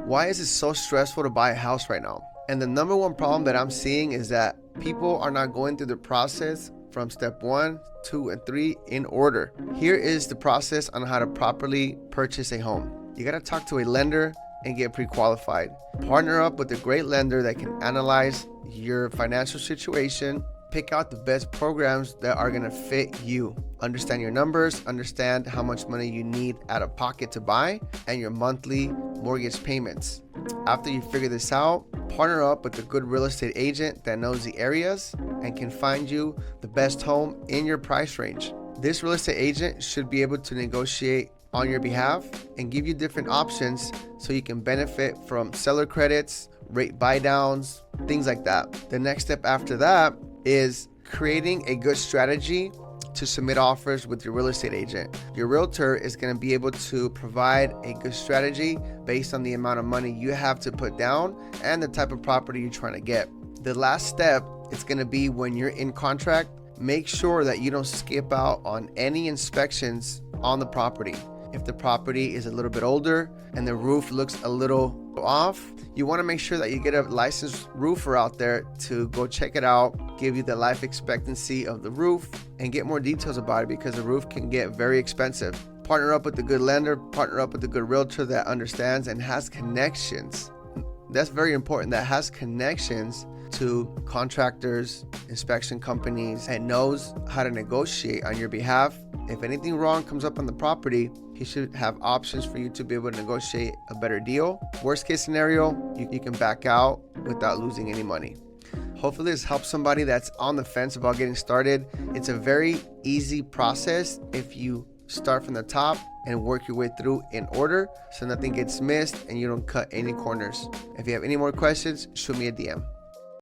Why is it so stressful to buy a house right now? And the number one problem that I'm seeing is that people are not going through the process from step 1, 2, and 3 in order. Here is the process on how to properly purchase a home. You gotta talk to a lender and get pre-qualified. Partner up with a great lender that can analyze your financial situation, pick out the best programs that are gonna fit you. Understand your numbers, understand how much money you need out of pocket to buy, and your monthly mortgage payments. After you figure this out, partner up with a good real estate agent that knows the areas and can find you the best home in your price range. This real estate agent should be able to negotiate on your behalf and give you different options so you can benefit from seller credits, rate buy downs, things like that. The next step after that is creating a good strategy to submit offers with your real estate agent. Your realtor is going to be able to provide a good strategy based on the amount of money you have to put down and the type of property you're trying to get. The last step is going to be when you're in contract, make sure that you don't skip out on any inspections on the property. If the property is a little bit older and the roof looks a little off, you want to make sure that you get a licensed roofer out there to go check it out, give you the life expectancy of the roof, and get more details about it because the roof can get very expensive. Partner up with a good lender, partner up with a good realtor that understands and has connections. That's very important, that has connections to contractors, inspection companies, and knows how to negotiate on your behalf. If anything wrong comes up on the property, he should have options for you to be able to negotiate a better deal. Worst case scenario, you can back out without losing any money. Hopefully this helps somebody that's on the fence about getting started. It's a very easy process if you start from the top and work your way through in order so nothing gets missed and you don't cut any corners. If you have any more questions, shoot me a DM.